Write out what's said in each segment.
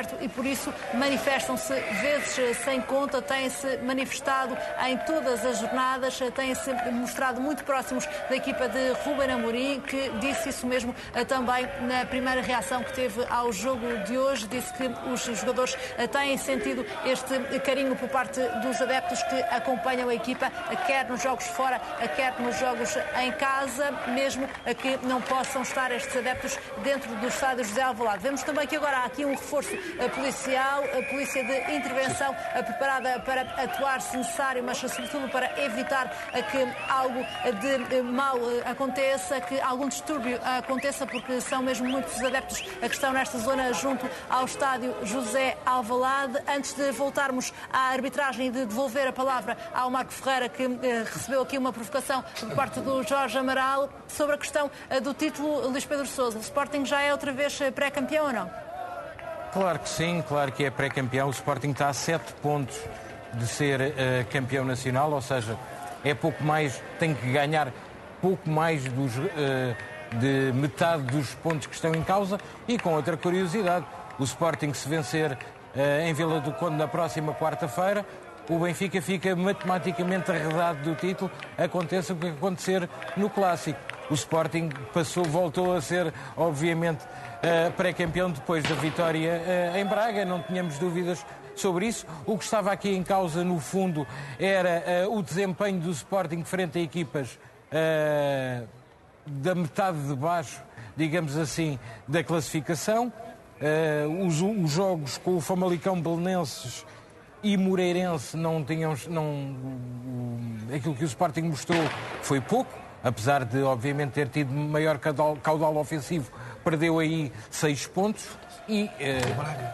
aberto e por isso manifestam-se vezes sem conta, têm-se manifestado em todas as jornadas, têm-se mostrado muito próximos da equipa de Ruben Amorim, que disse isso mesmo também na primeira reação que teve ao jogo de hoje. Disse que os jogadores têm sentido este carinho por parte dos adeptos que acompanham a equipa, quer nos jogos fora, quer nos jogos em casa, mesmo que não possam estar estes adeptos dentro do estádio José Alvalade. Vemos também que agora há aqui um reforço policial, a polícia de intervenção preparada para atuar se necessário, mas sobretudo para evitar que algo de mal aconteça, que algum distúrbio aconteça, porque são mesmo muitos adeptos que estão nesta zona junto ao estádio José Alvalade. Antes de voltarmos à arbitragem e de devolver a palavra ao Marco Ferreira, que recebeu aqui uma provocação por parte do Jorge Amaral sobre a questão do título, Luís Pedro Sousa, o Sporting já é outra vez pré-campeão ou não? Claro que sim, claro que é pré-campeão. O Sporting está a 7 pontos de ser campeão nacional, ou seja, é pouco mais, tem que ganhar pouco mais de metade dos pontos que estão em causa. E com outra curiosidade, o Sporting, se vencer em Vila do Conde na próxima quarta-feira, o Benfica fica matematicamente arredado do título, aconteça o que acontecer no Clássico. O Sporting voltou a ser, obviamente, pré-campeão depois da vitória em Braga, não tínhamos dúvidas sobre isso. O que estava aqui em causa, no fundo, era o desempenho do Sporting frente a equipas da metade de baixo, digamos assim, da classificação. Os jogos com o Famalicão, Belenenses e Moreirense aquilo que o Sporting mostrou foi pouco, apesar de, obviamente, ter tido maior caudal ofensivo, perdeu aí 6 pontos e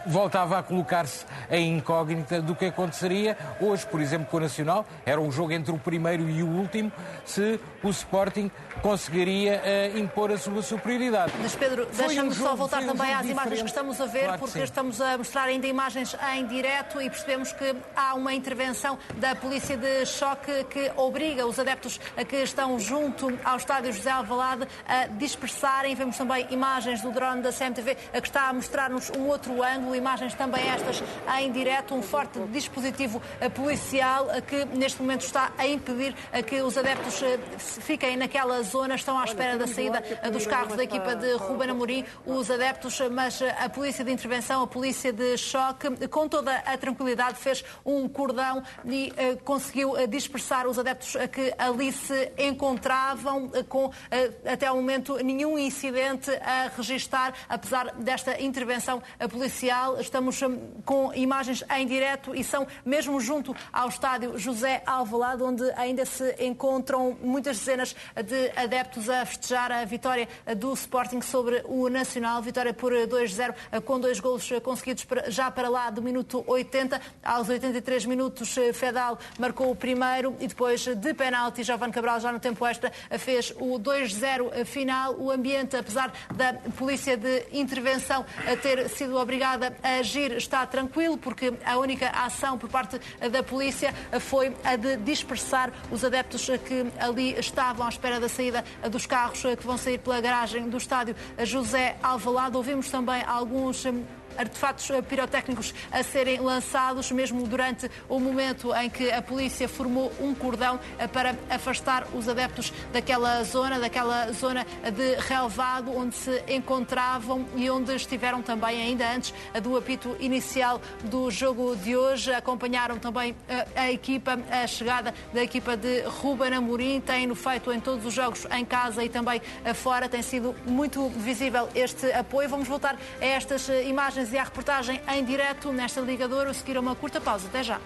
voltava a colocar-se em incógnita do que aconteceria hoje, por exemplo, com o Nacional. Era um jogo entre o primeiro e o último, se o Sporting conseguiria impor a sua superioridade. Mas Pedro, deixa-me só voltar também às imagens que estamos a ver, claro, porque estamos a mostrar ainda imagens em direto e percebemos que há uma intervenção da polícia de choque que obriga os adeptos que estão junto ao estádio José Alvalade a dispersarem. Vemos também imagens do drone da CMTV que está a mostrar-nos um outro ângulo, imagens também estas em direto, um forte dispositivo policial que neste momento está a impedir que os adeptos fiquem naquela zona, estão à espera da saída dos carros da equipa de Ruben Amorim, os adeptos, mas a polícia de intervenção, a polícia de choque, com toda a tranquilidade, fez um cordão e conseguiu dispersar os adeptos que ali se encontravam, com até ao momento nenhum incidente a registar, apesar desta intervenção policial. Estamos com imagens em direto e são mesmo junto ao estádio José Alvalade, onde ainda se encontram muitas dezenas de adeptos a festejar a vitória do Sporting sobre o Nacional, vitória por 2-0, com 2 golos conseguidos já para lá do minuto 80. Aos 83 minutos, Fedal marcou o primeiro e depois de penalti, Jovane Cabral, já no tempo extra, fez o 2-0 final. O ambiente, apesar da polícia de intervenção ter sido obrigada a agir, está tranquilo, porque a única ação por parte da polícia foi a de dispersar os adeptos que ali estavam à espera da saída dos carros que vão sair pela garagem do estádio José Alvalade. Ouvimos também alguns artefatos pirotécnicos a serem lançados, mesmo durante o momento em que a polícia formou um cordão para afastar os adeptos daquela zona de relevado onde se encontravam e onde estiveram também ainda antes do apito inicial do jogo de hoje. Acompanharam também a equipa, a chegada da equipa de Ruben Amorim. Tem-no feito em todos os jogos em casa e também fora. Tem sido muito visível este apoio. Vamos voltar a estas imagens e à reportagem em direto nesta Liga de Ouro, a seguir a uma curta pausa. Até já.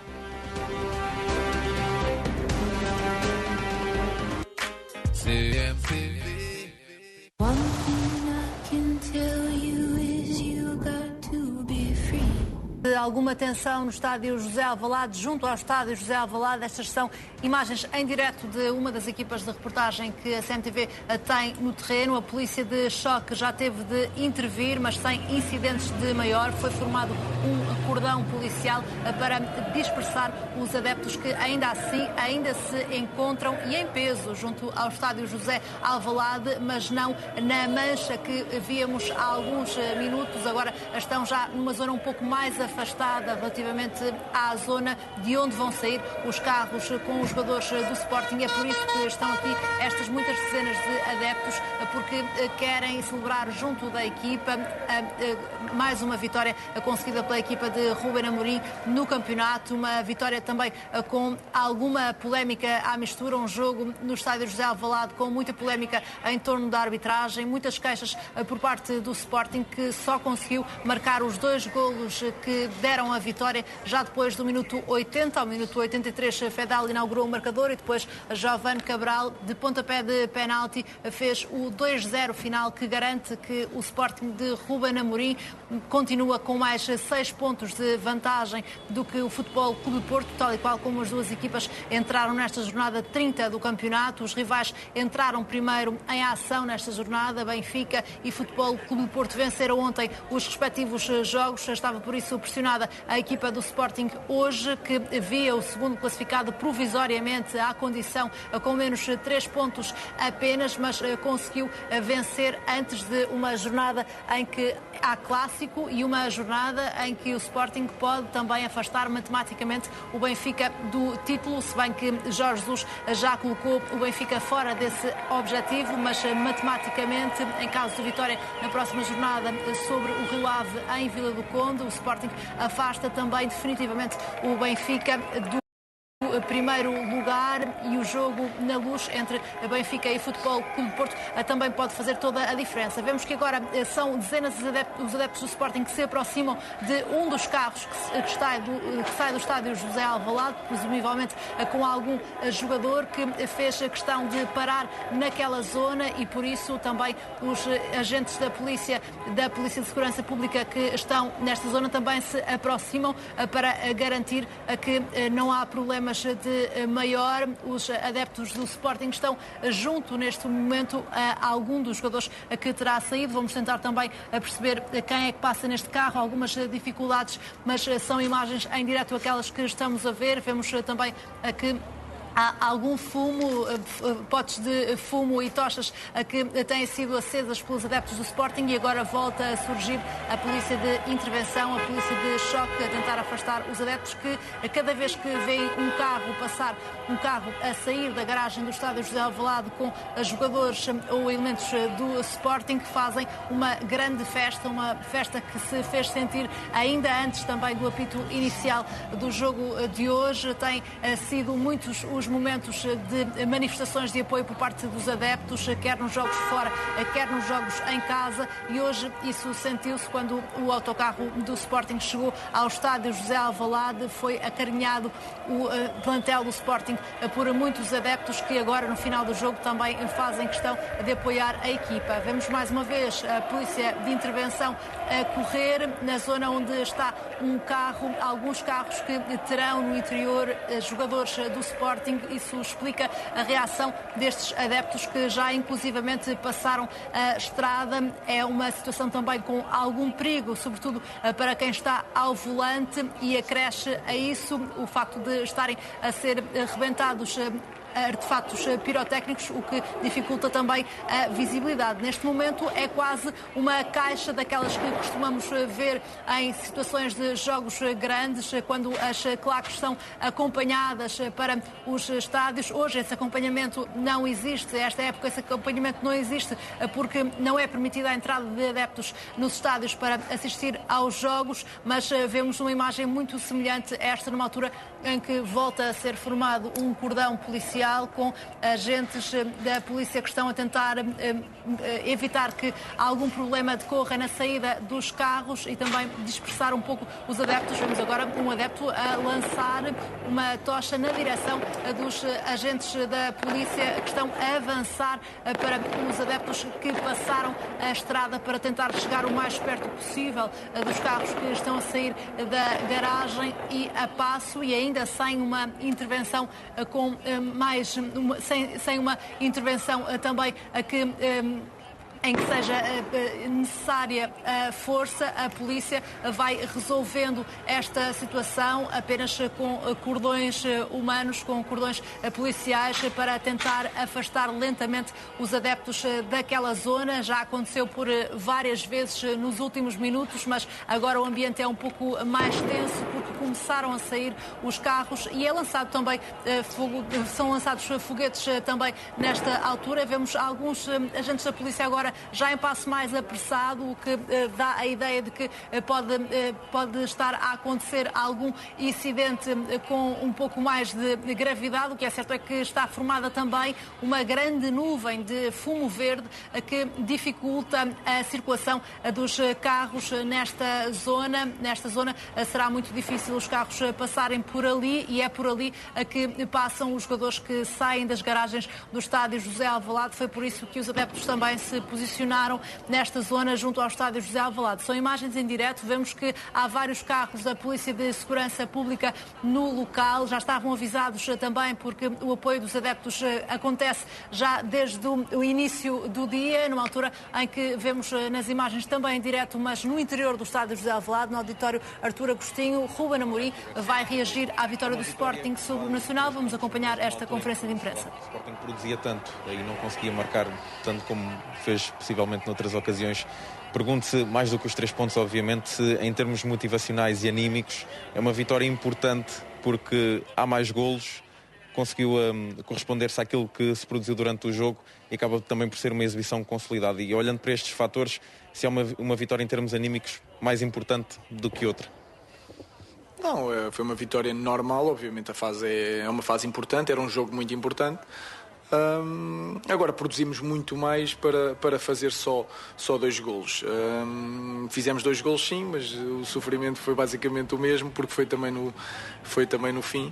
de alguma tensão no estádio José Alvalade, junto ao estádio José Alvalade. Estas são imagens em direto de uma das equipas de reportagem que a CMTV tem no terreno. A polícia de choque já teve de intervir, mas sem incidentes de maior. Foi formado um cordão policial para dispersar os adeptos que ainda se encontram e em peso junto ao estádio José Alvalade, mas não na mancha que víamos há alguns minutos. Agora estão já numa zona um pouco mais afastada relativamente à zona de onde vão sair os carros com os jogadores do Sporting. É por isso que estão aqui estas muitas dezenas de adeptos, porque querem celebrar junto da equipa mais uma vitória conseguida pela equipa de Ruben Amorim no campeonato. Uma vitória também com alguma polémica à mistura, um jogo no estádio José Alvalade com muita polémica em torno da arbitragem, muitas queixas por parte do Sporting, que só conseguiu marcar os 2 golos que deram a vitória já depois do minuto 80. Ao minuto 83 Fedal inaugurou o marcador e depois Jovane Cabral, de pontapé de penalti, fez o 2-0 final que garante que o Sporting de Ruben Amorim continua com mais 6 pontos de vantagem do que o Futebol Clube do Porto, tal e qual como as duas equipas entraram nesta jornada 30 do campeonato. Os rivais entraram primeiro em ação nesta jornada. Benfica e Futebol Clube do Porto venceram ontem os respectivos jogos. Estava por isso pressionada a equipa do Sporting hoje, que via o segundo classificado provisoriamente à condição com menos 3 pontos apenas, mas conseguiu vencer antes de uma jornada em que há clássico e uma jornada em que o Sporting pode também afastar matematicamente o Benfica do título, se bem que Jorge Jesus já colocou o Benfica fora desse objetivo, mas matematicamente, em caso de vitória na próxima jornada sobre o Rio Ave em Vila do Conde, o Sporting afasta também definitivamente o Benfica do primeiro lugar, e o jogo na Luz entre Benfica e Futebol Clube do Porto também pode fazer toda a diferença. Vemos que agora são dezenas os adeptos do Sporting que se aproximam de um dos carros que sai do estádio José Alvalade, presumivelmente com algum jogador que fez questão de parar naquela zona, e por isso também os agentes da Polícia de Segurança Pública que estão nesta zona também se aproximam para garantir que não há problemas de maior. Os adeptos do Sporting estão junto neste momento a algum dos jogadores que terá saído. Vamos tentar também perceber quem é que passa neste carro, algumas dificuldades, mas são imagens em direto aquelas que estamos a ver. Vemos também que há algum fumo, potes de fumo e tochas que têm sido acesas pelos adeptos do Sporting, e agora volta a surgir a polícia de intervenção, a polícia de choque, a tentar afastar os adeptos que cada vez que veem um carro passar, um carro a sair da garagem do estádio José Alvalade com jogadores ou elementos do Sporting, que fazem uma grande festa, uma festa que se fez sentir ainda antes também do apito inicial do jogo de hoje. Tem sido muitos os momentos de manifestações de apoio por parte dos adeptos, quer nos jogos fora, quer nos jogos em casa, e hoje isso sentiu-se quando o autocarro do Sporting chegou ao estádio José Alvalade. Foi acarinhado o plantel do Sporting por muitos adeptos que agora no final do jogo também fazem questão de apoiar a equipa. Vemos mais uma vez a polícia de intervenção a correr na zona onde está um carro, alguns carros que terão no interior jogadores do Sporting. Isso explica a reação destes adeptos que já inclusivamente passaram a estrada. É uma situação também com algum perigo, sobretudo para quem está ao volante, e acresce a isso o facto de estarem a ser rebentados artefactos pirotécnicos, o que dificulta também a visibilidade. Neste momento é quase uma caixa daquelas que costumamos ver em situações de jogos grandes, quando as claques são acompanhadas para os estádios. Hoje esse acompanhamento não existe, esta época esse acompanhamento não existe porque não é permitida a entrada de adeptos nos estádios para assistir aos jogos, mas vemos uma imagem muito semelhante a esta numa altura em que volta a ser formado um cordão policial policial, com agentes da polícia que estão a tentar evitar que algum problema decorra na saída dos carros e também dispersar um pouco os adeptos. Vemos agora um adepto a lançar uma tocha na direção dos agentes da polícia que estão a avançar para os adeptos que passaram a estrada para tentar chegar o mais perto possível dos carros que estão a sair da garagem e a passo, e ainda sem uma intervenção sem uma intervenção também em que seja necessária a força, a polícia vai resolvendo esta situação apenas com cordões humanos, com cordões policiais, para tentar afastar lentamente os adeptos daquela zona. Já aconteceu por várias vezes nos últimos minutos, mas agora o ambiente é um pouco mais tenso porque começaram a sair os carros e é lançado também são lançados foguetes também nesta altura. Vemos alguns agentes da polícia agora já em passo mais apressado, o que dá a ideia de que pode estar a acontecer algum incidente com um pouco mais de gravidade. O que é certo é que está formada também uma grande nuvem de fumo verde que dificulta a circulação dos carros nesta zona. Nesta zona será muito difícil os carros passarem por ali e é por ali que passam os jogadores que saem das garagens do estádio José Alvalade. Foi por isso que os adeptos também se posicionaram nesta zona junto ao estádio José Alvalade. São imagens em direto, vemos que há vários carros da Polícia de Segurança Pública no local, já estavam avisados também porque o apoio dos adeptos acontece já desde o início do dia, numa altura em que vemos nas imagens também em direto, mas no interior do estádio José Alvalade, no auditório Artur Agostinho, Ruben Amorim vai reagir à vitória do Sporting sobre o Nacional. Vamos acompanhar esta conferência de imprensa. O Sporting produzia tanto e não conseguia marcar tanto como fez possivelmente noutras ocasiões. Pergunto-se, mais do que os 3 pontos, obviamente, se em termos motivacionais e anímicos é uma vitória importante porque há mais golos, conseguiu corresponder-se àquilo que se produziu durante o jogo e acaba também por ser uma exibição consolidada. E olhando para estes fatores, se é uma vitória em termos anímicos mais importante do que outra? Não, foi uma vitória normal, obviamente a fase é uma fase importante, era um jogo muito importante. Agora produzimos muito mais para fazer só 2 golos. Fizemos 2 golos sim, mas o sofrimento foi basicamente o mesmo, porque foi também no fim.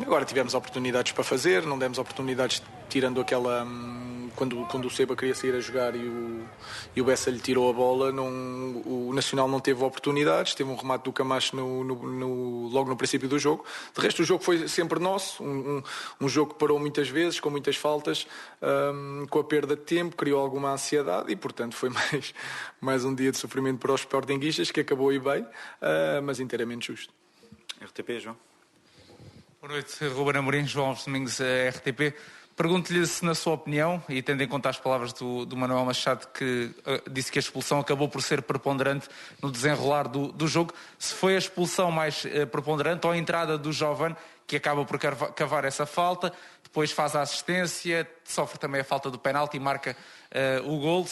Agora tivemos oportunidades para fazer, não demos oportunidades tirando aquela... Quando o Seba queria sair a jogar e o Bessa lhe tirou a bola, o Nacional não teve oportunidades, teve um remate do Camacho logo no princípio do jogo. De resto, o jogo foi sempre nosso, um jogo que parou muitas vezes, com muitas faltas, com a perda de tempo, criou alguma ansiedade e, portanto, foi mais um dia de sofrimento para os sportinguistas, que acabou aí bem, mas inteiramente justo. RTP, João. Boa noite, Ruben Amorim, João Alves Domingos, RTP. Pergunto-lhe se, na sua opinião, e tendo em conta as palavras do Manuel Machado, que disse que a expulsão acabou por ser preponderante no desenrolar do jogo, se foi a expulsão mais preponderante ou a entrada do Jovane, que acaba por cavar essa falta, depois faz a assistência, sofre também a falta do penalti e marca o gol.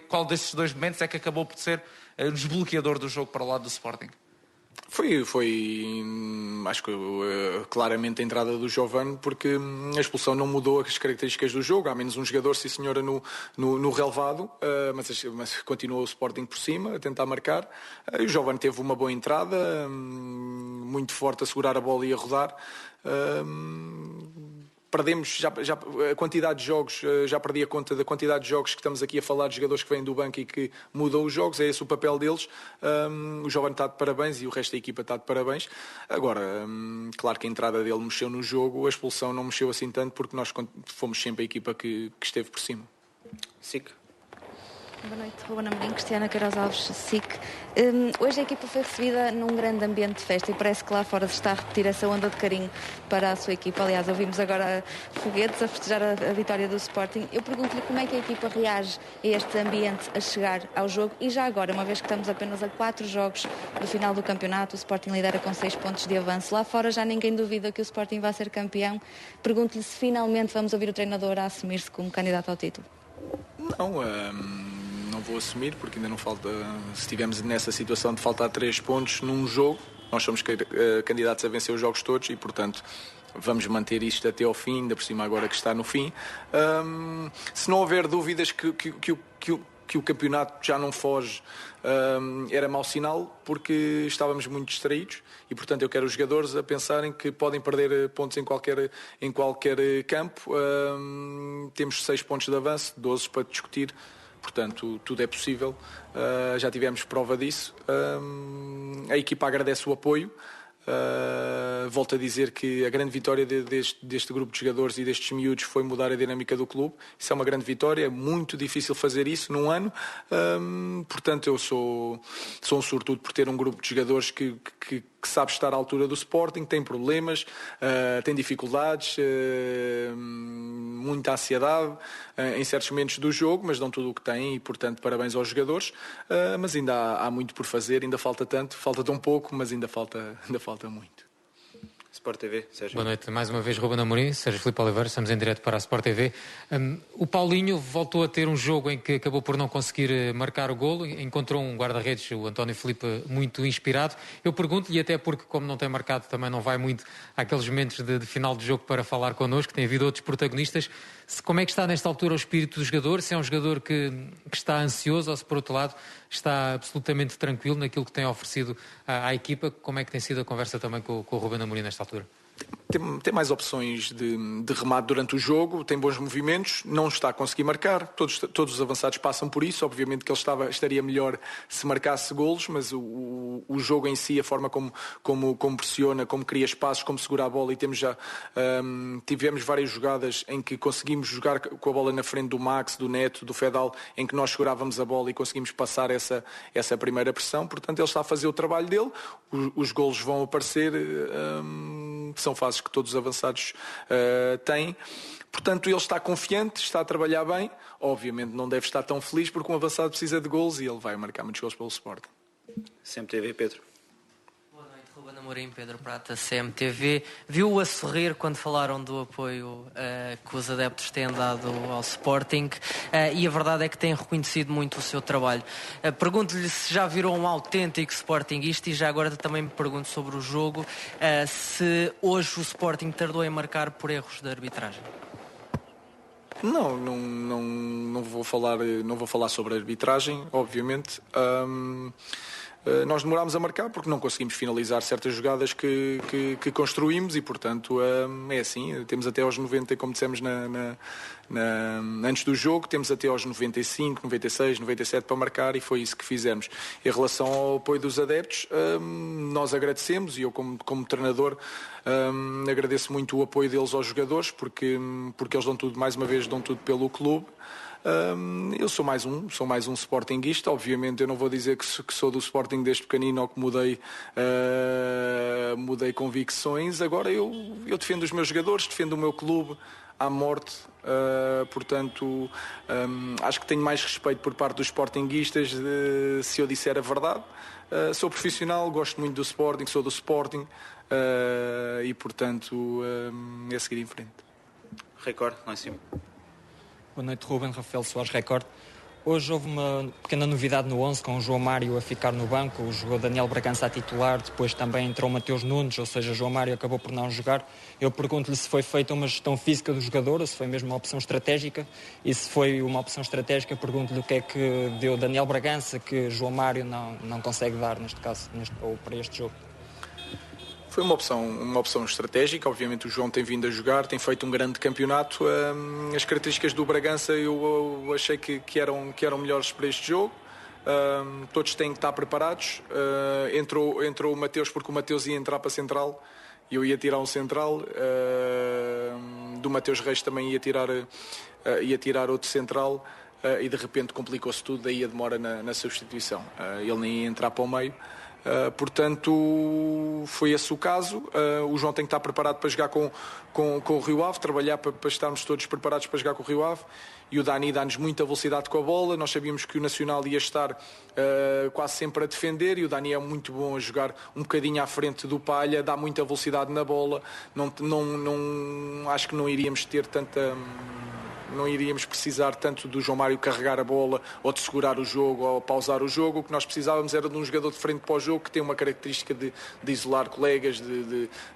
Qual destes 2 momentos é que acabou por ser o desbloqueador do jogo para o lado do Sporting? Foi acho que claramente a entrada do Jovane, porque a expulsão não mudou as características do jogo. Há menos um jogador, sim senhora, no relevado, mas continuou o Sporting por cima a tentar marcar. E o Jovane teve uma boa entrada, muito forte a segurar a bola e a rodar. Perdemos já a quantidade de jogos, já perdi a conta da quantidade de jogos que estamos aqui a falar, de jogadores que vêm do banco e que mudam os jogos, é esse o papel deles. O Jovane está de parabéns e o resto da equipa está de parabéns. Agora, claro que a entrada dele mexeu no jogo, a expulsão não mexeu assim tanto, porque nós fomos sempre a equipa que esteve por cima. SIC. Boa noite, Ruben Amorim, Cristiana Queiroz Alves, SIC. Hoje a equipa foi recebida num grande ambiente de festa e parece que lá fora se está a repetir essa onda de carinho para a sua equipa. Aliás, ouvimos agora foguetes a festejar a vitória do Sporting. Eu pergunto-lhe como é que a equipa reage a este ambiente a chegar ao jogo e já agora, uma vez que estamos apenas a 4 jogos do final do campeonato, o Sporting lidera com 6 pontos de avanço. Lá fora já ninguém duvida que o Sporting vai ser campeão. Pergunto-lhe se finalmente vamos ouvir o treinador a assumir-se como candidato ao título. Não vou assumir, porque ainda não falta. Se estivermos nessa situação de faltar 3 pontos num jogo, nós somos candidatos a vencer os jogos todos e, portanto, vamos manter isto até ao fim, ainda por cima agora que está no fim. Se não houver dúvidas que o campeonato já não foge, era mau sinal, porque estávamos muito distraídos e, portanto, eu quero os jogadores a pensarem que podem perder pontos em qualquer campo. Temos 6 pontos de avanço, 12 para discutir, portanto, tudo é possível. Já tivemos prova disso. A equipa agradece o apoio. Volto a dizer que a grande vitória deste grupo de jogadores e destes miúdos foi mudar a dinâmica do clube. Isso é uma grande vitória, é muito difícil fazer isso num ano. Portanto, eu sou um sortudo por ter um grupo de jogadores que sabe estar à altura do Sporting, tem problemas, tem dificuldades, muita ansiedade em certos momentos do jogo, mas dão tudo o que têm e, portanto, parabéns aos jogadores. Mas ainda há muito por fazer, ainda falta tão pouco, mas ainda falta muito. Sport TV, Sérgio. Boa noite, mais uma vez Ruben Amorim, Sérgio Filipe Oliveira, estamos em direto para a Sport TV. O Paulinho voltou a ter um jogo em que acabou por não conseguir marcar o golo, encontrou um guarda-redes, o António Filipe, muito inspirado. Eu pergunto-lhe, até porque como não tem marcado também não vai muito àqueles momentos de final de jogo para falar connosco, tem havido outros protagonistas, como é que está nesta altura o espírito do jogador, se é um jogador que está ansioso ou se por outro lado está absolutamente tranquilo naquilo que tem oferecido à equipa, como é que tem sido a conversa também com o Ruben Amorim nesta altura? Tem mais opções de remate durante o jogo, tem bons movimentos, não está a conseguir marcar, todos os avançados passam por isso, obviamente que ele estaria melhor se marcasse golos, mas o jogo em si, a forma como pressiona, como cria espaços, como segura a bola, e tivemos várias jogadas em que conseguimos jogar com a bola na frente do Max, do Neto, do Fedal, em que nós segurávamos a bola e conseguimos passar essa primeira pressão. Portanto, ele está a fazer o trabalho dele, os golos vão aparecer, são fases que todos os avançados têm. Portanto, ele está confiante, está a trabalhar bem. Obviamente não deve estar tão feliz porque um avançado precisa de golos e ele vai marcar muitos golos pelo Sporting. CMTV, Pedro. Boa noite, Ruben Amorim, Pedro Prata, CMTV. Viu-o a sorrir quando falaram do apoio que os adeptos têm dado ao Sporting e a verdade é que têm reconhecido muito o seu trabalho. Pergunto-lhe se já virou um autêntico Sportingista e já agora também me pergunto sobre o jogo, se hoje o Sporting tardou em marcar por erros de arbitragem. Não vou falar sobre a arbitragem, obviamente. Nós demorámos a marcar porque não conseguimos finalizar certas jogadas que construímos e, portanto, é assim. Temos até aos 90, como dissemos antes do jogo, temos até aos 95, 96, 97 para marcar e foi isso que fizemos. Em relação ao apoio dos adeptos, nós agradecemos e eu, como treinador, agradeço muito o apoio deles aos jogadores porque eles dão tudo, mais uma vez, dão tudo pelo clube. Eu sou mais um sportinguista. Obviamente eu não vou dizer que sou do Sporting desde pequenino ou que mudei convicções. Agora eu defendo os meus jogadores, defendo o meu clube à morte, portanto acho que tenho mais respeito por parte dos sportinguistas se eu disser a verdade. Sou profissional, gosto muito do Sporting, sou do Sporting e portanto é seguir em frente. Record, lá em cima. Boa noite, Ruben. Rafael Soares, Record. Hoje houve uma pequena novidade no 11, com o João Mário a ficar no banco, jogou Daniel Bragança a titular, depois também entrou Mateus Nunes, ou seja, João Mário acabou por não jogar. Eu pergunto-lhe se foi feita uma gestão física do jogador ou se foi mesmo uma opção estratégica, e se foi uma opção estratégica, pergunto-lhe o que é que deu Daniel Bragança que João Mário não consegue dar, neste caso, ou para este jogo. Foi uma opção estratégica. Obviamente o João tem vindo a jogar, tem feito um grande campeonato. As características do Bragança eu achei que eram melhores para este jogo. Todos têm que estar preparados. Entrou o Mateus porque o Mateus ia entrar para a central e eu ia tirar um central. Do Mateus Reis também ia tirar outro central e de repente complicou-se tudo, daí a demora na substituição. Ele nem ia entrar para o meio. Portanto, foi esse o caso. O João tem que estar preparado para jogar com o Rio Ave, trabalhar para estarmos todos preparados para jogar com o Rio Ave. e o Dani dá-nos muita velocidade com a bola. Nós sabíamos que o Nacional ia estar quase sempre a defender, e o Dani é muito bom a jogar um bocadinho à frente do Palha, dá muita velocidade na bola. Acho que não iríamos ter tanta... Não iríamos precisar tanto do João Mário carregar a bola ou de segurar o jogo ou pausar o jogo. O que nós precisávamos era de um jogador de frente para o jogo que tem uma característica de isolar colegas,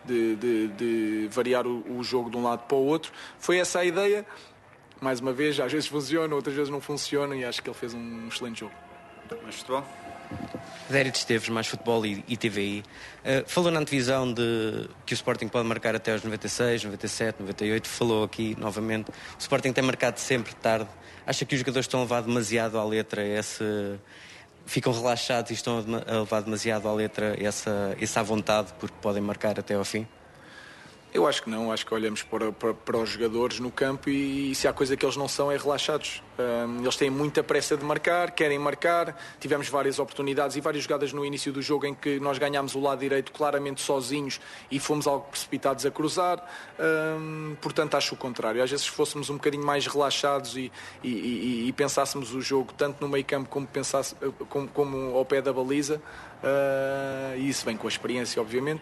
de variar o jogo de um lado para o outro. Foi essa a ideia. Mais uma vez, às vezes funciona, outras vezes não funciona, e acho que ele fez um excelente jogo. Mais futebol? Dérito Esteves, mais futebol e TVI. Falou na antevisão de que o Sporting pode marcar até aos 96, 97, 98. Falou aqui novamente. O Sporting tem marcado sempre tarde. Acha que os jogadores estão a levar demasiado à letra ficam relaxados e estão a levar demasiado à letra essa vontade porque podem marcar até ao fim? Eu acho que não, acho que olhamos para os jogadores no campo e se há coisa que eles não são é relaxados. Eles têm muita pressa de marcar, querem marcar. Tivemos várias oportunidades e várias jogadas no início do jogo em que nós ganhámos o lado direito claramente sozinhos e fomos algo precipitados a cruzar. Portanto, acho o contrário. Às vezes, se fôssemos um bocadinho mais relaxados e pensássemos o jogo tanto no meio campo como ao pé da baliza, e isso vem com a experiência, obviamente,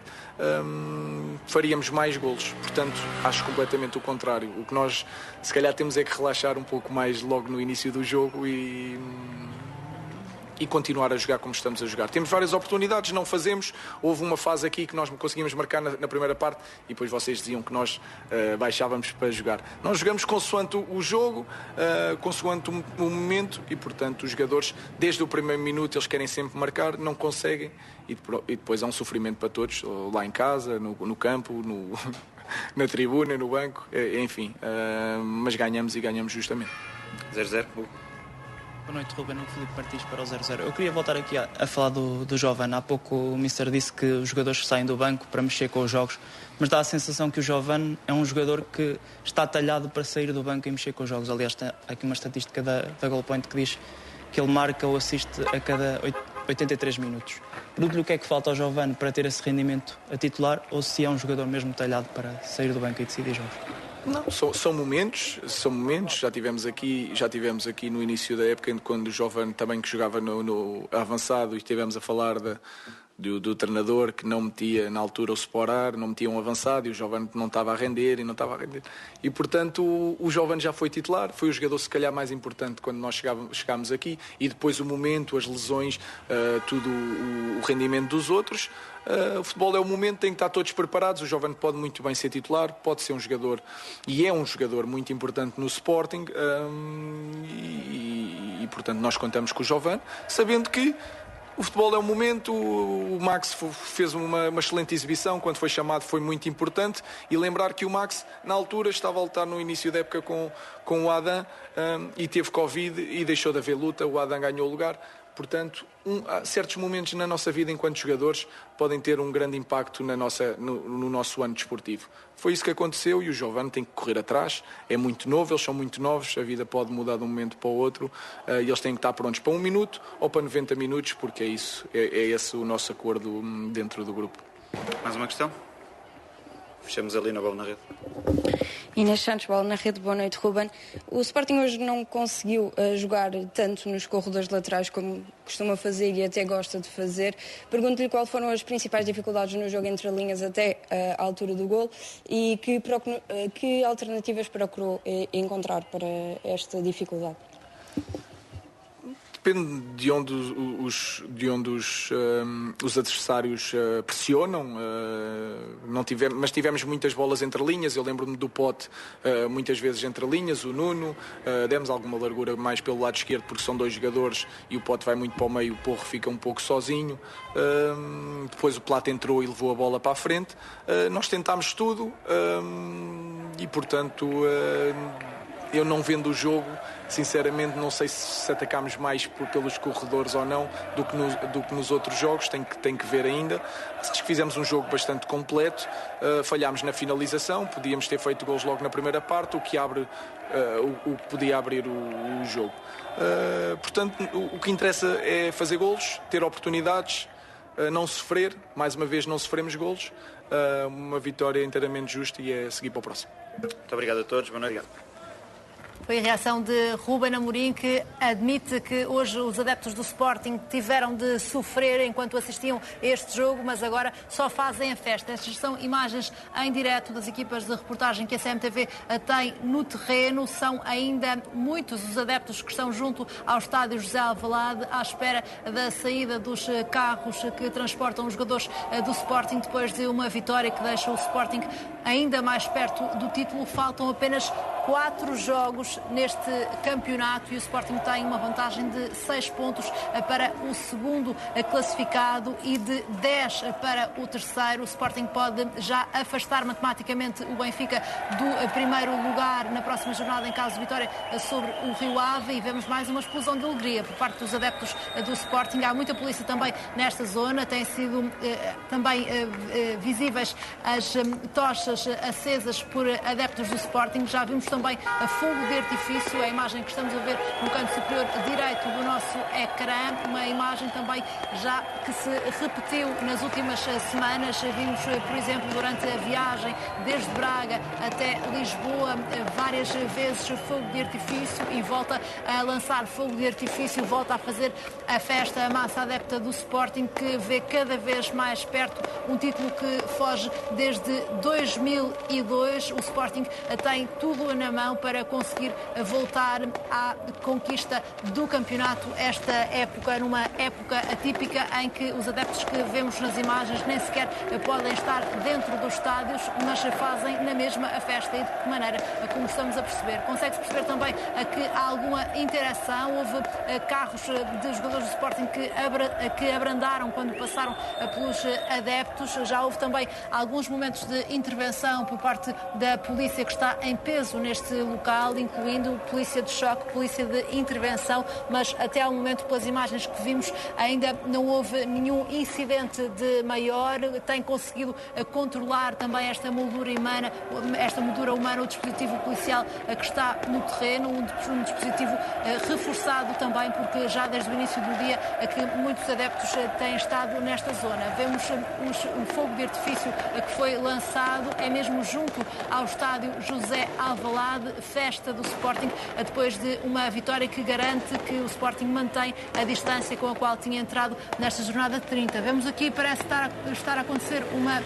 faríamos mais golos. Portanto, acho completamente o contrário. O que nós se calhar temos é que relaxar um pouco mais logo no início do jogo e continuar a jogar como estamos a jogar. Temos várias oportunidades, não fazemos. Houve uma fase aqui que nós conseguimos marcar na primeira parte e depois vocês diziam que nós baixávamos para jogar. Nós jogamos consoante o jogo, consoante o momento, e portanto os jogadores, desde o primeiro minuto, eles querem sempre marcar, não conseguem, e depois há um sofrimento para todos, lá em casa, no campo, na tribuna, no banco, enfim, mas ganhamos e ganhamos justamente. 0-0. Boa noite, Ruben. O Filipe Martins para o 0-0. Eu queria voltar aqui a falar do Jovane. Há pouco o Mister disse que os jogadores saem do banco para mexer com os jogos, mas dá a sensação que o Jovane é um jogador que está talhado para sair do banco e mexer com os jogos. Aliás, tem aqui uma estatística da Goalpoint que diz que ele marca ou assiste a cada 83 minutos. Pergunto-lhe o que é que falta ao Jovane para ter esse rendimento a titular, ou se é um jogador mesmo talhado para sair do banco e decidir jogos. Não, são momentos. Já tivemos aqui no início da época, quando o Jovane também que jogava no avançado, e estivemos a falar do treinador que não metia na altura o Sporar, não metia um avançado, e o Jovane não estava a render e portanto o Jovane já foi titular, foi o jogador se calhar mais importante quando nós chegámos aqui, e depois o momento, as lesões, tudo o rendimento dos outros. O futebol é o momento, tem que estar todos preparados. O Jovane pode muito bem ser titular, pode ser um jogador, e é um jogador muito importante no Sporting, e portanto nós contamos com o Jovane, sabendo que o futebol é o momento. O Max fez uma excelente exibição, quando foi chamado foi muito importante, e lembrar que o Max na altura estava a lutar no início da época com o Adam, e teve Covid e deixou de haver luta. O Adam ganhou o lugar. Portanto, há certos momentos na nossa vida enquanto jogadores podem ter um grande impacto no nosso ano desportivo. Foi isso que aconteceu, e o Jovane tem que correr atrás. É muito novo, eles são muito novos, a vida pode mudar de um momento para o outro, e eles têm que estar prontos para 1 minuto ou para 90 minutos, porque é esse o nosso acordo dentro do grupo. Mais uma questão? Fechamos ali na bola na rede. Inês Santos, bola na rede. Boa noite, Ruben. O Sporting hoje não conseguiu jogar tanto nos corredores laterais como costuma fazer e até gosta de fazer. Pergunto-lhe quais foram as principais dificuldades no jogo entre linhas até à altura do golo, e que alternativas procurou encontrar para esta dificuldade. Depende de onde os adversários pressionam. Mas tivemos muitas bolas entre linhas. Eu lembro-me do Pote muitas vezes entre linhas, o Nuno. Demos alguma largura mais pelo lado esquerdo porque são 2 jogadores e o Pote vai muito para o meio, o Porro fica um pouco sozinho. Depois o Plata entrou e levou a bola para a frente. Nós tentámos tudo e, portanto, eu não vendo o jogo, sinceramente não sei se atacámos mais pelos corredores ou não do que nos outros jogos, tem que ver ainda. Mas acho que fizemos um jogo bastante completo, falhámos na finalização, podíamos ter feito gols logo na primeira parte, o que podia abrir o jogo. Portanto, o que interessa é fazer gols, ter oportunidades, não sofrer. Mais uma vez não sofremos gols. Uma vitória inteiramente justa, e é seguir para o próximo. Muito obrigado a todos, boa noite. Foi a reação de Ruben Amorim, que admite que hoje os adeptos do Sporting tiveram de sofrer enquanto assistiam a este jogo, mas agora só fazem a festa. Estas são imagens em direto das equipas de reportagem que a CMTV tem no terreno. São ainda muitos os adeptos que estão junto ao estádio José Alvalade à espera da saída dos carros que transportam os jogadores do Sporting depois de uma vitória que deixa o Sporting ainda mais perto do título. Faltam apenas 4 jogos neste campeonato e o Sporting tem uma vantagem de 6 pontos para o segundo classificado e de 10 para o terceiro. O Sporting pode já afastar matematicamente o Benfica do primeiro lugar na próxima jornada em caso de vitória sobre o Rio Ave, e vemos mais uma explosão de alegria por parte dos adeptos do Sporting. Há muita polícia também nesta zona, têm sido também visíveis as tochas acesas por adeptos do Sporting. Já vimos também a fogo de artifício, a imagem que estamos a ver no canto superior direito do nosso ecrã, uma imagem também já que se repetiu nas últimas semanas. Vimos, por exemplo, durante a viagem desde Braga até Lisboa, várias vezes fogo de artifício, e volta a lançar fogo de artifício, volta a fazer a festa a massa adepta do Sporting, que vê cada vez mais perto um título que foge desde 2002. O Sporting tem tudo na mão para conseguir voltar à conquista do campeonato esta época, numa época atípica em que os adeptos que vemos nas imagens nem sequer podem estar dentro dos estádios, mas fazem na mesma a festa. E de que maneira, como estamos a perceber, consegue-se perceber também que há alguma interação. Houve carros de jogadores do Sporting que abrandaram quando passaram pelos adeptos. Já houve também alguns momentos de intervenção por parte da polícia que está em peso neste local, incluindo polícia de choque, polícia de intervenção, mas até ao momento, pelas imagens que vimos, ainda não houve nenhum incidente de maior. Tem conseguido controlar também esta moldura humana, o dispositivo policial que está no terreno, um dispositivo reforçado também, porque já desde o início do dia que muitos adeptos têm estado nesta zona. Vemos um fogo de artifício que foi lançado, é mesmo junto ao estádio José Alvalade, festa do Sporting, depois de uma vitória que garante que o Sporting mantém a distância com a qual tinha entrado nesta jornada 30. Vemos aqui, parece estar a acontecer uma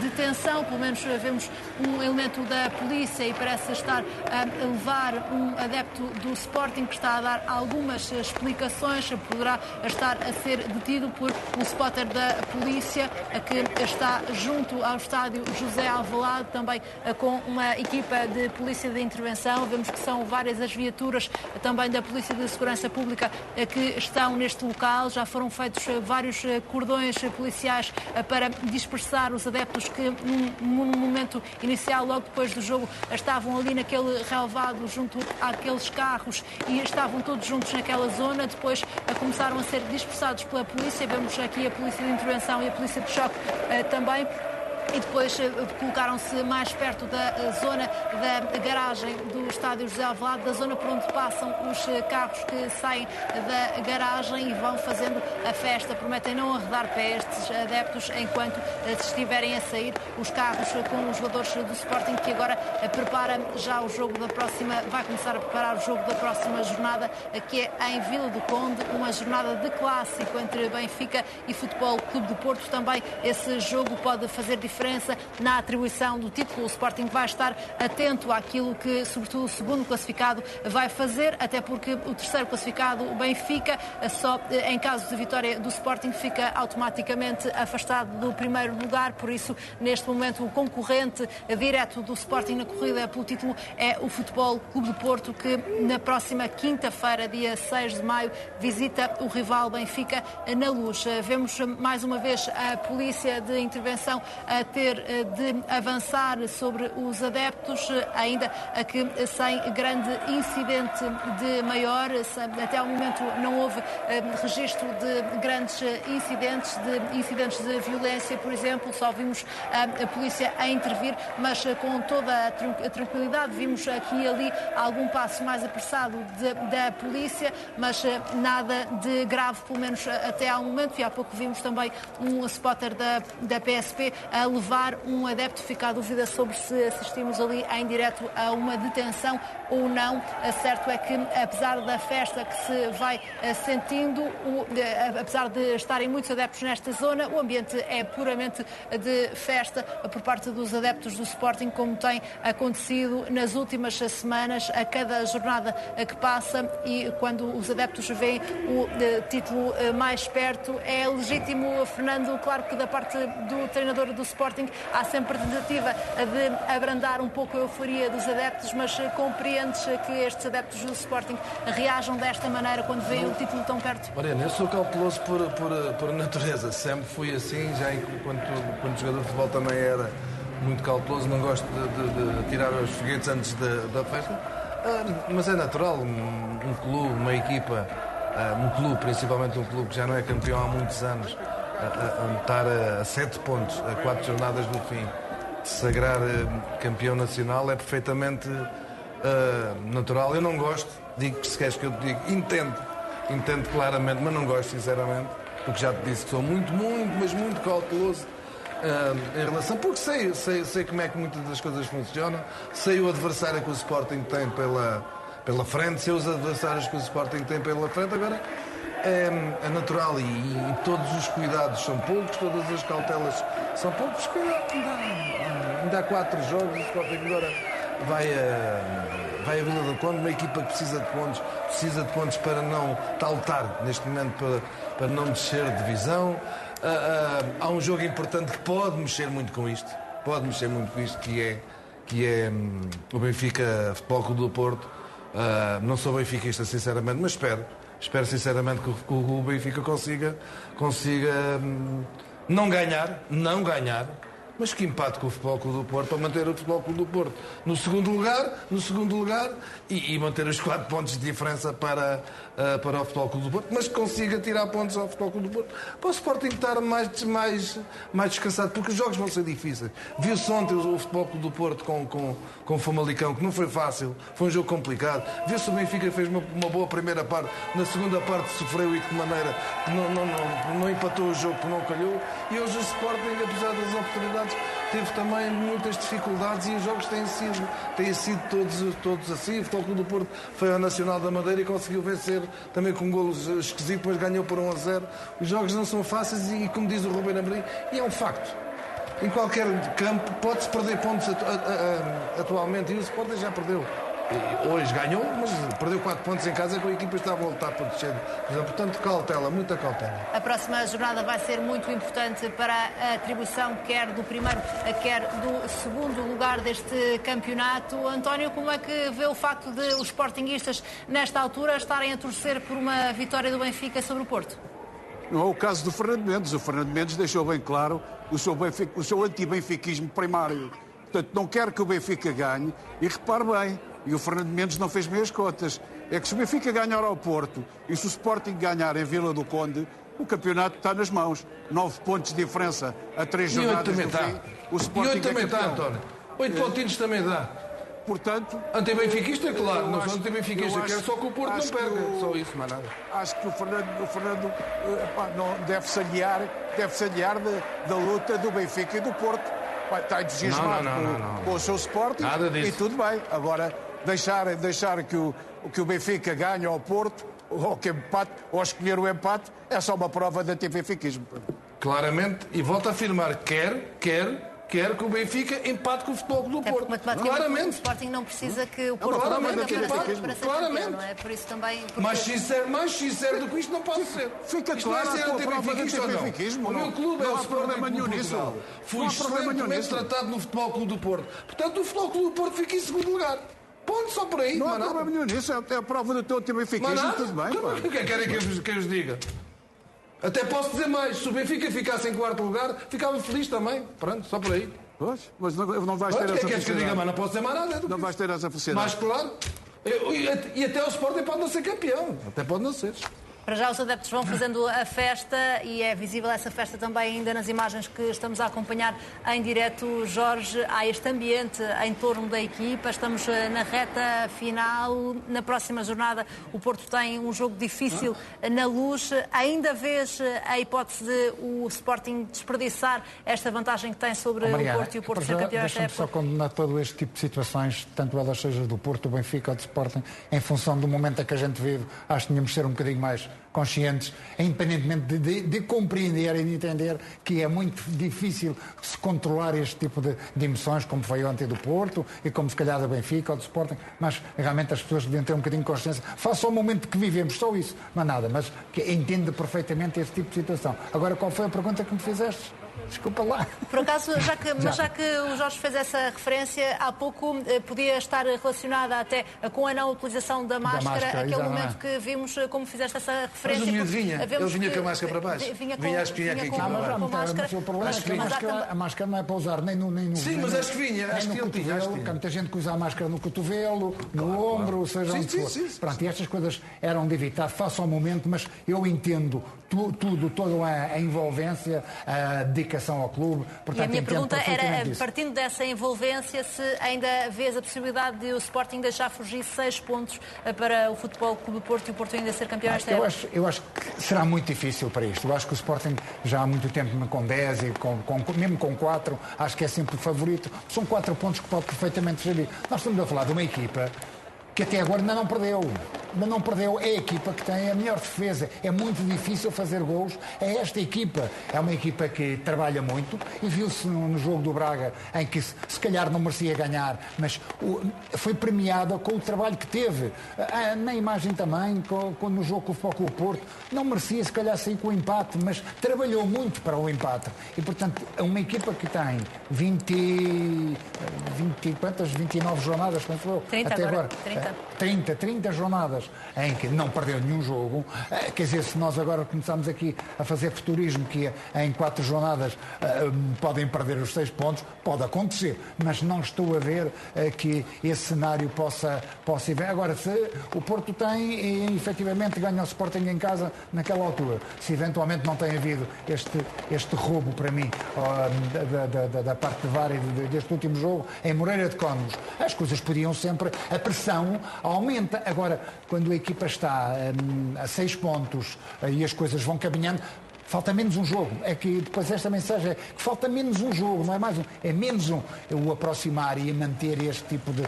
detenção, pelo menos vemos um elemento da polícia e parece estar a levar um adepto do Sporting que está a dar algumas explicações. Poderá estar a ser detido por um spotter da polícia que está junto ao estádio José Alvalade, também com uma equipa de polícia de intervenção. Vemos que são várias as viaturas também da Polícia de Segurança Pública que estão neste local. Já foram feitos vários cordões policiais para dispersar os adeptos que num momento inicial, logo depois do jogo, estavam ali naquele relvado junto àqueles carros e estavam todos juntos naquela zona. Depois começaram a ser dispersados pela polícia. Vemos aqui a polícia de intervenção e a polícia de choque também. E depois colocaram-se mais perto da zona da garagem do estádio José Alvalade, da zona por onde passam os carros que saem da garagem e vão fazendo a festa. Prometem não arredar pé estes adeptos enquanto estiverem a sair os carros com os jogadores do Sporting, que agora prepara já o jogo da próxima, vai começar a preparar o jogo da próxima jornada, que é em Vila do Conde, uma jornada de clássico entre Benfica e Futebol Clube do Porto. Também esse jogo pode fazer diferença na atribuição do título. O Sporting vai estar atento àquilo que, sobretudo, o segundo classificado vai fazer, até porque o terceiro classificado, o Benfica, só em caso de vitória do Sporting, fica automaticamente afastado do primeiro lugar. Por isso, neste momento, o concorrente direto do Sporting na corrida pelo título é o Futebol Clube do Porto, que na próxima quinta-feira, dia 6 de maio, visita o rival Benfica na Luz. Vemos mais uma vez a polícia de intervenção a ter de avançar sobre os adeptos, ainda que sem grande incidente de maior. Até ao momento não houve registro de grandes incidentes de violência, por exemplo. Só vimos a polícia a intervir, mas com toda a tranquilidade. Vimos aqui e ali algum passo mais apressado da polícia, mas nada de grave, pelo menos até ao momento. E há pouco vimos também um spotter da PSP a levar um adepto. Fica a dúvida sobre se assistimos ali em direto a uma detenção ou não. Certo é que, apesar da festa que se vai sentindo, apesar de estarem muitos adeptos nesta zona, o ambiente é puramente de festa por parte dos adeptos do Sporting, como tem acontecido nas últimas semanas, a cada jornada que passa, e quando os adeptos veem o título mais perto. É legítimo, Fernando, claro que da parte do treinador do Sporting há sempre tentativa de abrandar um pouco a euforia dos adeptos, mas compreendes que estes adeptos do Sporting reajam desta maneira quando veem o título tão perto? Mariana, eu sou cauteloso por natureza, sempre fui assim, já quando jogador de futebol também era muito cauteloso, não gosto de tirar os foguetes antes da festa, mas é natural, um clube, uma equipa, um clube, principalmente um clube que já não é campeão há muitos anos, estar a 7 pontos, a 4 jornadas do fim, de sagrar campeão nacional é perfeitamente natural. Eu não gosto, digo, se queres que eu te diga, entendo claramente, mas não gosto sinceramente, porque já te disse que sou muito, mas muito cauteloso em relação, porque sei como é que muitas das coisas funcionam, sei o adversário que o Sporting tem pela frente, sei os adversários que o Sporting tem pela frente. Agora é natural e todos os cuidados são poucos, todas as cautelas são poucos. Ainda há 4 jogos, o Sporting agora vai a Vila do Conde, uma equipa que precisa de pontos para não está a lutar neste momento para não descer de divisão. Há um jogo importante que pode mexer muito com isto, que é o Benfica Futebol Clube do Porto. Não sou benfiquista, sinceramente, mas espero sinceramente que o Benfica consiga não ganhar, mas que empate com o Futebol Clube do Porto para manter o Futebol Clube do Porto no segundo lugar e manter os 4 pontos de diferença para o Futebol Clube do Porto, mas que consiga tirar pontos ao Futebol Clube do Porto para o Sporting estar mais descansado, porque os jogos vão ser difíceis. Viu-se ontem o Futebol Clube do Porto com o Famalicão, que não foi fácil, foi um jogo complicado. Viu-se o Benfica fez uma boa primeira parte, na segunda parte sofreu e de maneira que não empatou o jogo, que não calhou, e hoje o Sporting, apesar das oportunidades, teve também muitas dificuldades e os jogos têm sido todos assim. O Futebol Clube do Porto foi ao Nacional da Madeira e conseguiu vencer também com golos esquisitos, mas ganhou por 1-0. Os jogos não são fáceis e, como diz o Ruben Amorim, e é um facto, em qualquer campo pode-se perder pontos atualmente, e o Sporting já perdeu. Hoje ganhou, mas perdeu 4 pontos em casa com a equipa que estava a voltar para descer. Portanto, cautela, muita cautela. A próxima jornada vai ser muito importante para a atribuição quer do primeiro, quer do segundo lugar deste campeonato. António, como é que vê o facto de os sportinguistas, nesta altura, estarem a torcer por uma vitória do Benfica sobre o Porto? Não é o caso do Fernando Mendes. O Fernando Mendes deixou bem claro o seu anti-benfiquismo primário. Portanto, não quer que o Benfica ganhe, e repare bem, e o Fernando Mendes não fez meias contas, é que se o Benfica ganhar ao Porto e se o Sporting ganhar em Vila do Conde, o campeonato está nas mãos. 9 pontos de diferença a 3 jornadas do fim. O Sporting e 8 também está, António. 8 pontinhos também dá. Portanto, anti-benfiquista, é claro, não sou anti-benfiquista, quero só que o Porto não perca, só isso, mais nada. Acho que o Fernando não deve-se aliar da luta do Benfica e do Porto. Está entusiasmado com o seu Sporting e tudo bem. Agora, deixar que o Benfica ganhe ao Porto, ou que empate, ou escolher o empate, é só uma prova de anti-benfiquismo. Claramente, e volto a afirmar, quer que o Benfica empate com o Futebol do Porto. Claramente. O Sporting não precisa que o Porto para ser campeão, não é? Por isso também... Mais sincero do que isto não pode ser. Fica claro que a prova de anti-benfiquismo. O meu clube é o Sporting de Portugal. Fui excelentemente tratado no Futebol Clube do Porto. Portanto, o Futebol Clube do Porto fica em segundo lugar. Ponto, só por aí. Não há problema nenhum nisso. É a prova do teu anti-benfiquismo, tudo bem. O que querem que eu vos diga? Até posso dizer mais, se o Benfica ficasse em 4º lugar, ficava feliz também. Pronto, só por aí. Pois, mas não vais ter essa felicidade. Que eu diga, mas não posso dizer mais nada. Não vais ter essa felicidade. Mas claro, e até o Sporting pode não ser campeão. Até pode não ser. Para já os adeptos vão fazendo a festa e é visível essa festa também ainda nas imagens que estamos a acompanhar em direto. Jorge, há este ambiente em torno da equipa, estamos na reta final. Na próxima jornada o Porto tem um jogo difícil na Luz. Ainda vês a hipótese de o Sporting desperdiçar esta vantagem que tem sobre o Porto e o Porto ser campeão esta época? Só condenar todo este tipo de situações, tanto elas sejam do Porto, do Benfica ou do Sporting, em função do momento em que a gente vive. Acho que tínhamos de ser um bocadinho mais conscientes, independentemente de compreender e de entender que é muito difícil se controlar este tipo de emoções, como foi ontem do Porto e como se calhar do Benfica ou do Sporting, mas realmente as pessoas deviam ter um bocadinho de consciência face ao momento que vivemos, só isso, não há nada, mas que entende perfeitamente este tipo de situação. Agora, qual foi a pergunta que me fizeste? Desculpa lá. Por acaso, já que o Jorge fez essa referência, há pouco podia estar relacionada até com a não utilização da máscara, aquele exatamente. Momento que vimos, como fizeste essa referência. Mas o miúdo ele vinha com a máscara para baixo. Acho que vinha aqui para baixo. Mas o problema é que a máscara não é para usar nem no Sim, mas acho que vinha. Acho que ele tinha. Há muita gente que usa a máscara no cotovelo, no ombro, seja onde for. Pronto, e estas coisas eram de evitar face ao momento, mas eu entendo toda a envolvência, a dedicação ao clube. Portanto, e a minha pergunta era, disso. partindo dessa envolvência, se ainda vês a possibilidade de o Sporting deixar fugir 6 pontos para o Futebol Clube do Porto e o Porto ainda ser campeão esta época? Eu acho que será muito difícil para isto. Eu acho que o Sporting já há muito tempo com 10 e mesmo com 4, acho que é sempre o favorito. São 4 pontos que pode perfeitamente servir. Nós estamos a falar de uma equipa que até agora ainda não perdeu. Ainda não perdeu. É a equipa que tem a melhor defesa. É muito difícil fazer gols. É esta equipa. É uma equipa que trabalha muito e viu-se no jogo do Braga, em que se calhar não merecia ganhar, mas foi premiada com o trabalho que teve. Na imagem também, no jogo com o Futebol Clube do Porto, não merecia se calhar sair com o empate, mas trabalhou muito para o empate. E, portanto, é uma equipa que tem 29 jornadas, quanto foi? 30 até agora. 30 jornadas em que não perdeu nenhum jogo. Quer dizer, se nós agora começarmos aqui a fazer futurismo, que em 4 jornadas podem perder os 6 pontos, pode acontecer, mas não estou a ver que esse cenário possa ir. Agora, se o Porto tem e efetivamente ganha o Sporting em casa naquela altura, se eventualmente não tem havido este roubo para mim da parte de VAR e deste último jogo em Moreira de Cónegos, as coisas podiam sempre, a pressão aumenta. Agora, quando a equipa está a 6 pontos e as coisas vão caminhando, falta menos um jogo. É que depois esta mensagem é que falta menos um jogo, não é mais um, é menos um. O aproximar e manter este tipo de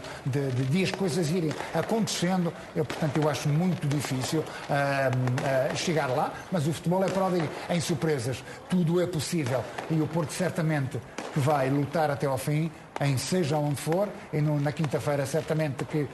as coisas irem acontecendo. Portanto, eu acho muito difícil chegar lá, mas o futebol é pródigo em surpresas. Tudo é possível e o Porto certamente que vai lutar até ao fim, seja onde for, e na quinta-feira certamente que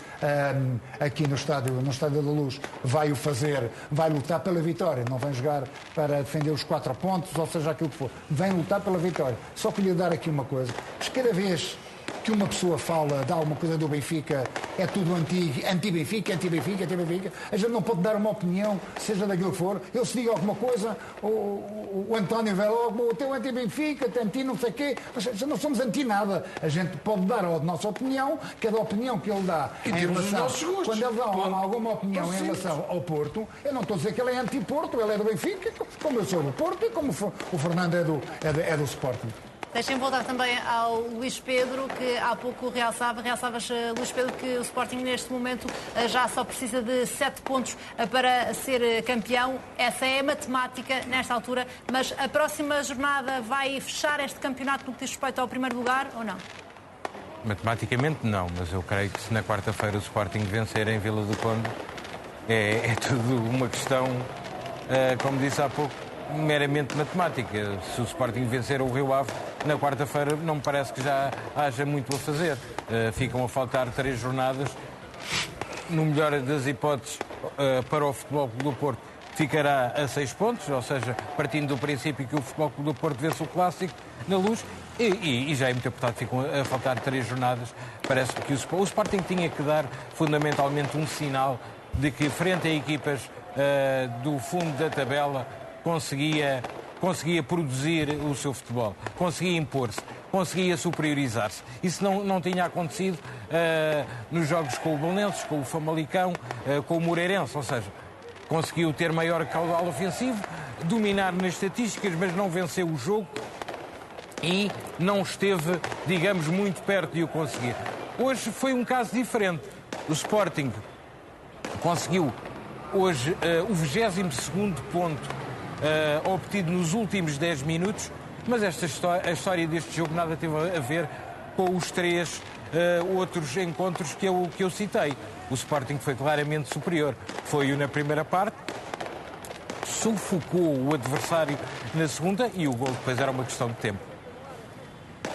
aqui no Estádio da Luz vai o fazer, vai lutar pela vitória, não vem jogar para defender os 4 pontos, ou seja, aquilo que for, vem lutar pela vitória. Só queria dar aqui uma coisa, mas cada vez que uma pessoa fala de alguma coisa do Benfica, é tudo anti-Benfica, a gente não pode dar uma opinião, seja daquilo que for. Eu se digo alguma coisa, o António vai logo, o teu anti-Benfica, anti não sei o quê, mas não somos anti-nada. A gente pode dar a nossa opinião, cada opinião que ele dá em relação, quando ele dá alguma opinião em relação ao Porto, eu não estou a dizer que ele é anti-Porto, ele é do Benfica, como eu sou do Porto e como o Fernando é do Sporting. Deixem-me voltar também ao Luís Pedro, que há pouco realçavas, Luís Pedro, que o Sporting neste momento já só precisa de 7 pontos para ser campeão. Essa é a matemática nesta altura, mas a próxima jornada vai fechar este campeonato no que diz respeito ao primeiro lugar ou não? Matematicamente não, mas eu creio que se na quarta-feira o Sporting vencer em Vila do Conde é tudo uma questão, como disse há pouco, meramente matemática. Se o Sporting vencer o Rio Ave na quarta-feira, não me parece que já haja muito a fazer. Ficam a faltar 3 jornadas. No melhor das hipóteses, para o Futebol Clube do Porto, ficará a 6 pontos, ou seja, partindo do princípio que o Futebol Clube do Porto vence o Clássico na Luz, e já é muito importante, ficam a faltar 3 jornadas. Parece que o Sporting tinha que dar fundamentalmente um sinal de que, frente a equipas do fundo da tabela, conseguia produzir o seu futebol, conseguia impor-se, conseguia superiorizar-se. Isso não tinha acontecido nos jogos com o Belenenses, com o Famalicão, com o Moreirense, ou seja, conseguiu ter maior caudal ofensivo, dominar nas estatísticas, mas não venceu o jogo e não esteve, digamos, muito perto de o conseguir. Hoje foi um caso diferente. O Sporting conseguiu hoje o 22º ponto obtido nos últimos 10 minutos, mas a história deste jogo nada teve a ver com os 3 outros encontros que eu citei. O Sporting foi claramente superior. Foi na primeira parte, sufocou o adversário na segunda e o gol depois era uma questão de tempo.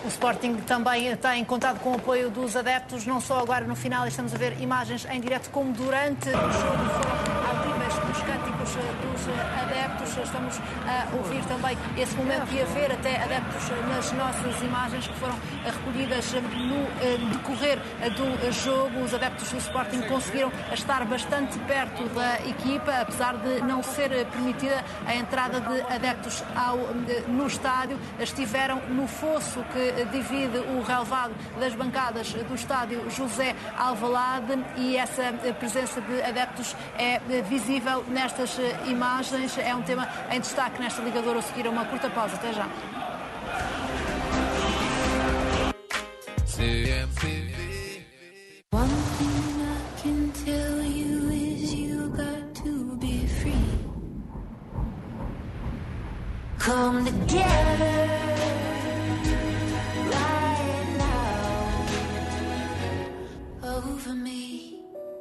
O Sporting também tem contado com o apoio dos adeptos, não só agora no final, estamos a ver imagens em direto, como durante o jogo foram audíveis os cânticos dos adeptos. Estamos a ouvir também esse momento e a ver até adeptos nas nossas imagens que foram recolhidas no decorrer do jogo. Os adeptos do Sporting conseguiram estar bastante perto da equipa, apesar de não ser permitida a entrada de adeptos no estádio. Estiveram no fosso que divide o relevado das bancadas do estádio José Alvalade e essa presença de adeptos é visível nestas imagens. É um tema em destaque nesta Liga de Ouro. A seguir a uma curta pausa. Até já. Come together.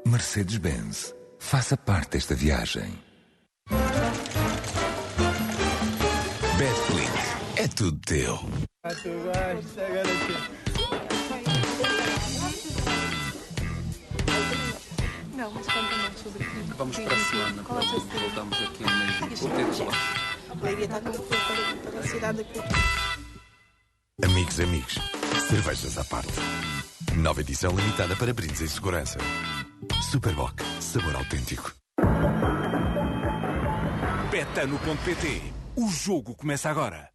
Mercedes-Benz. Faça parte desta viagem. Betclic. É tudo teu. Não, mas conta-me sobre isso. Vamos para a semana. Voltamos aqui no mês. A Lídia está com para a cidade aqui. Amigos. Cervejas à parte. Nova edição limitada para brindes em segurança. Superboc, sabor autêntico. Betano.pt. O jogo começa agora.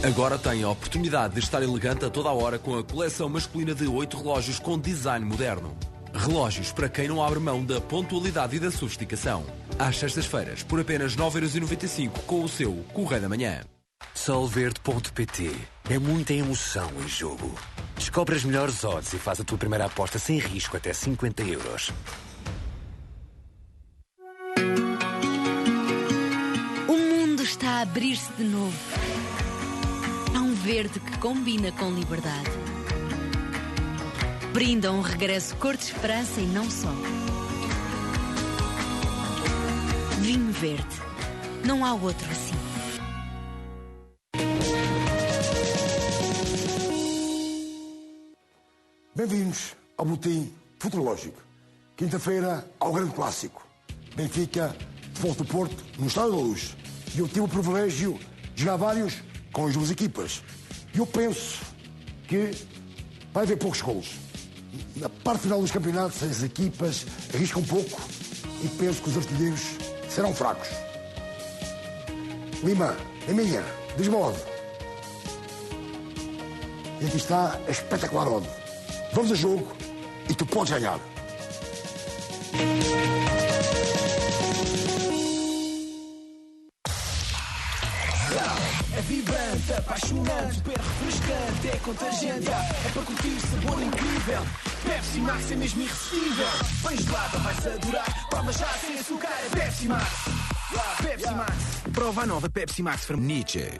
Agora tem a oportunidade de estar elegante a toda a hora com a coleção masculina de 8 relógios com design moderno. Relógios para quem não abre mão da pontualidade e da sofisticação. Às sextas-feiras, por apenas 9,95€ com o seu Correio da Manhã. Solverde.pt. É muita emoção em jogo. Descobre as melhores odds e faz a tua primeira aposta sem risco até 50€. O mundo está a abrir-se de novo. Há um verde que combina com liberdade. Brinda um regresso cor de esperança e não só. Vinho Verde. Não há outro assim. Bem-vindos ao Boletim Futurológico. Quinta-feira, ao grande clássico. Benfica, Futebol do Porto, no Estádio da Luz. E eu tive o privilégio de jogar vários com as duas equipas. E eu penso que vai haver poucos golos. Na parte final dos campeonatos, as equipas arriscam um pouco e penso que os artilheiros serão fracos. Lima, é minha, diz-me a odd. E aqui está a espetacular odd. Vamos a jogo e tu podes ganhar. É vibrante, apaixonante, super refrescante, é contagiante, é para curtir sabor incrível. Pepsi Max é mesmo irresistível. Bem gelada, vais adorar. Prova já sem açúcar, é Pepsi Max. Pepsi Max. Prova a nova Pepsi Max. Nietzsche.